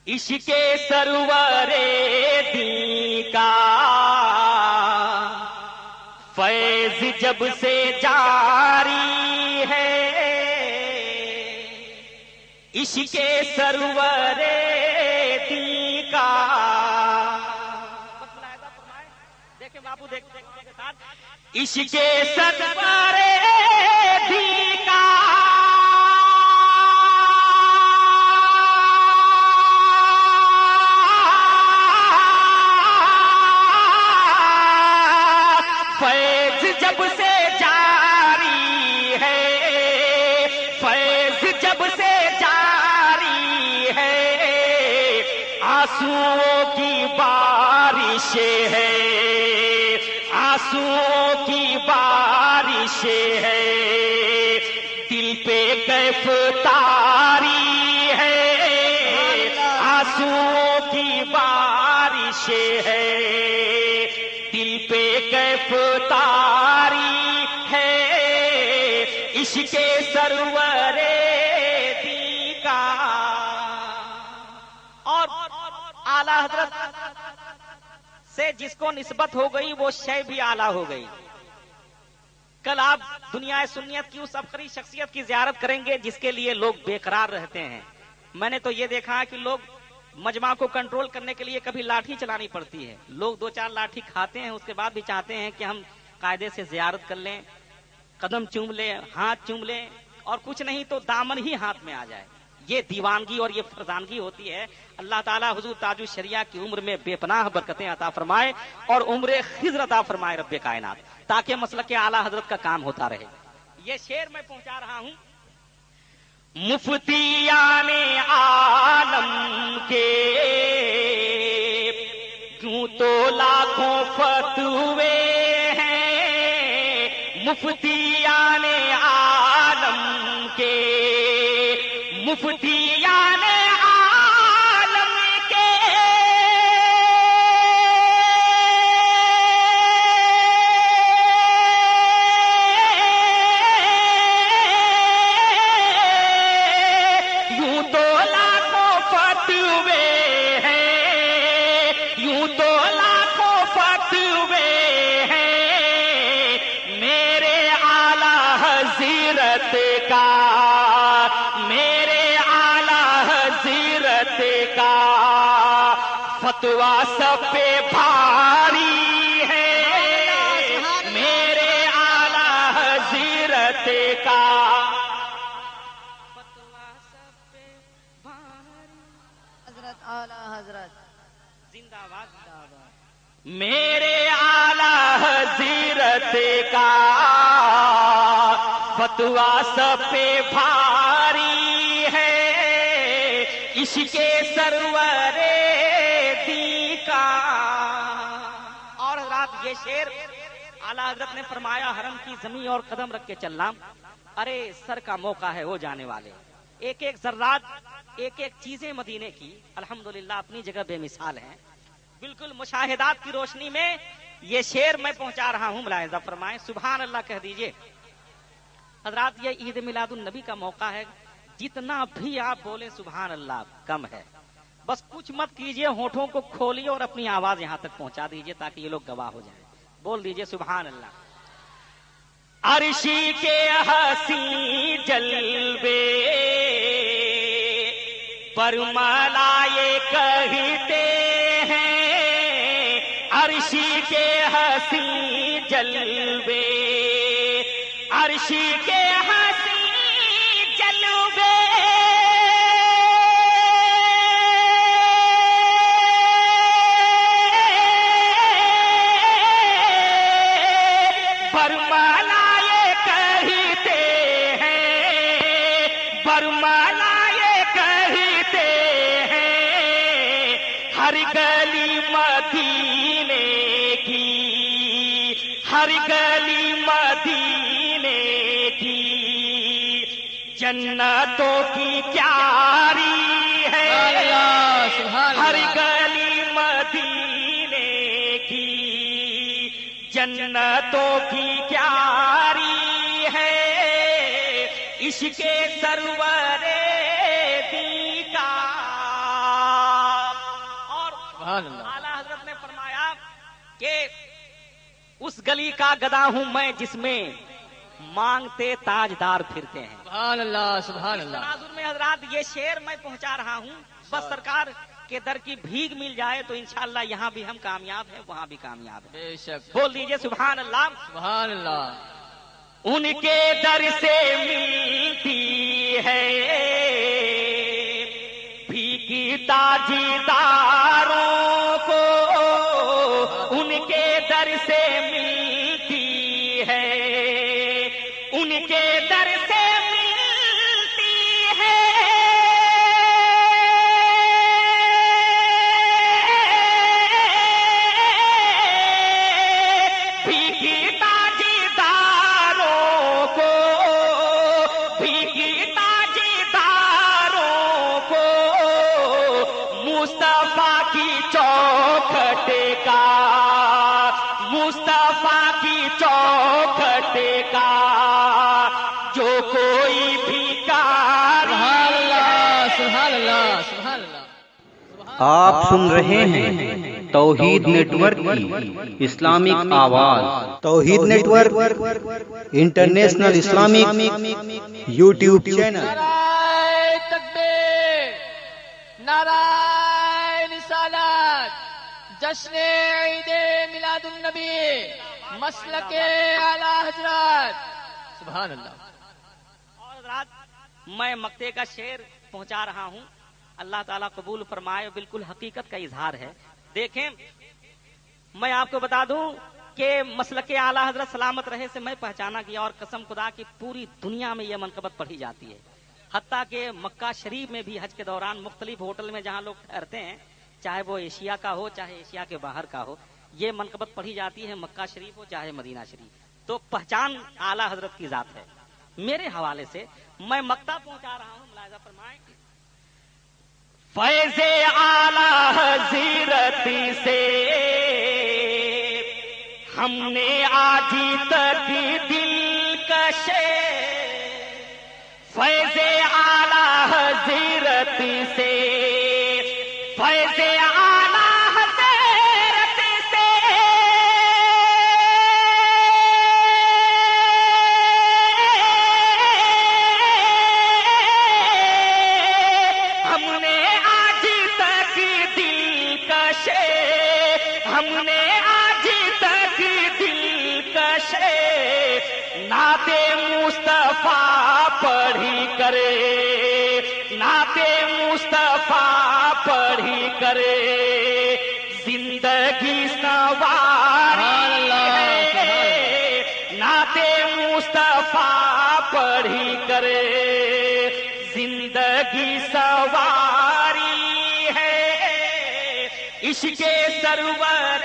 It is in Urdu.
عشق سرور دین کا فیض جب سے جاری ہے، عشق سرور دین کا دیکھیں بابو دیکھیں عشق سرور دین کا جب سے جاری ہے، فیض جب سے جاری ہے، آنسوؤں کی بارش ہے، آنسوؤں کی بارش ہے، دل پہ کیف طاری ہے، آنسوؤں کی بارش ہے، دل پہ کیف طاری ہے، عشق سرور دین کا۔ اور اعلی حضرت سے جس کو نسبت ہو گئی وہ شے بھی اعلی ہو گئی۔ کل آپ دنیا سنیت کی اس افخری شخصیت کی زیارت کریں گے جس کے لیے لوگ بے قرار رہتے ہیں۔ میں نے تو یہ دیکھا کہ لوگ مجمع کو کنٹرول کرنے کے لیے کبھی لاٹھی چلانی پڑتی ہے، لوگ دو چار لاٹھی کھاتے ہیں، اس کے بعد بھی چاہتے ہیں کہ ہم قاعدے سے زیارت کر لیں، قدم چوم لیں، ہاتھ چوم لیں، اور کچھ نہیں تو دامن ہی ہاتھ میں آ جائے۔ یہ دیوانگی اور یہ فرزانگی ہوتی ہے۔ اللہ تعالیٰ حضور تاج الشریعہ کی عمر میں بے پناہ برکتیں عطا فرمائے اور عمر خضر عطا فرمائے رب کائنات، تاکہ مسلک اعلیٰ حضرت کا کام ہوتا رہے۔ یہ شعر میں پہنچا رہا ہوں۔ مفتیان عالم کے یوں تو لاکھوں فتوے ہیں، مفتیان عالم کے، مفتیان عالم کے، یوں تو لاکھوں فتوے ہیں، یوں تو لاکھوں فتوے ہیں، میرے اعلی حضرت کا، فتوا سب پہ بھاری ہے، میرے اعلی حضرت کا فتوا سب پہ بھاری۔ حضرت اعلی حضرت زندہ باد، میرے اعلی حضرت کا فتوا سب پہ بھاری ہے، عشق سرور دین کا۔ اور حضرات یہ شعر اعلی حضرت نے فرمایا، حرم کی زمین اور قدم رکھ کے چلنا، ارے سر کا موقع ہے وہ جانے والے، ایک ایک ذرات، ایک ایک چیزیں مدینے کی الحمدللہ اپنی جگہ بے مثال ہیں۔ بالکل مشاہدات کی روشنی میں یہ شعر میں پہنچا رہا ہوں، ملاحظہ فرمائیں، سبحان اللہ کہہ دیجئے۔ حضرات یہ عید میلاد النبی کا موقع ہے، جتنا بھی آپ بولیں سبحان اللہ کم ہے، بس کچھ مت کیجئے، ہونٹوں کو کھولیے اور اپنی آواز یہاں تک پہنچا دیجئے تاکہ یہ لوگ گواہ ہو جائیں۔ بول دیجئے سبحان اللہ۔ عرشی کے حسین جلوے پر ملائکے کہتے ہیں، عرشی کے حسین جلوے، عرشی کے حسین جلوے، برملائے کہتے ہیں، برملائے کہتے ہیں، ہر گلی مدینے کی، ہر گلی مدینے کی، جنتوں کی کیاری ہے، ہر گلی مدینے کی، جنتوں کی کیاری ہے، عشق سرور دین کا۔ کلی کا گدا ہوں میں جس میں مانگتے تاجدار پھرتے ہیں. سبحان اللہ سبحان اللہ. تناظر میں حضرات یہ شعر میں پہنچا رہا ہوں. بس سرکار کے در کی بھیگ مل جائے تو انشاءاللہ یہاں بھی ہم کامیاب ہیں, وہاں بھی کامیاب ہیں. بے شک. بول دیجئے سبحان اللہ. سبحان اللہ. ان کے در سے ملتی ہے بھیگی تاجداروں کو, ان کے در سے ملتی ہے, ان کے در سے ملتی ہے بھیگی تاجداروں کو, بھیگی تاجداروں کو مصطفیٰ کی چوکھٹ کا, مصطفیٰ کی چوکھٹ کا جو کوئی بھیکاری. سبحان اللہ سبحان اللہ. آپ سن رہے ہیں توحید نیٹ ورک کی اسلامک آواز. Tauheed network international Islamic YouTube channel. نعرہ تکبیر, نعرہ رسالت, جشن عید میلاد النبی, مسلک اعلی حضرت. سبحان اللہ. اور حضرات میں مقطع کا شعر پہنچا رہا ہوں, اللہ تعالیٰ قبول فرمائے. بالکل حقیقت کا اظہار ہے. دیکھیں میں آپ کو بتا دوں کہ مسلک اعلی حضرت سلامت رہے سے میں پہچانا گیا, اور قسم خدا کی پوری دنیا میں یہ منقبت پڑھی جاتی ہے. حتیٰ کہ مکہ شریف میں بھی حج کے دوران مختلف ہوٹل میں جہاں لوگ ٹھہرتے ہیں, چاہے وہ ایشیا کا ہو چاہے ایشیا کے باہر کا ہو, یہ منقبت پڑھی جاتی ہے, مکہ شریف ہو چاہے مدینہ شریف. تو پہچان اعلی حضرت کی ذات ہے. میرے حوالے سے میں مقطع پہنچا رہا ہوں, ملاحظہ فرمائیں. فیض اعلی حضرت سے ہم نے آج تک دل کشے, فیض اعلی حضرت سے, فیض اعلی حضرت سے ہم نے آج تک دل کشے, ہم نے آج تک دل کشے نعت مصطفیٰ پڑھی کرے, نعت مصطفیٰ پڑھی کرے زندگی سنواری ہے, نعت مصطفیٰ پڑھی کرے زندگی سواری ہے. عشق سرور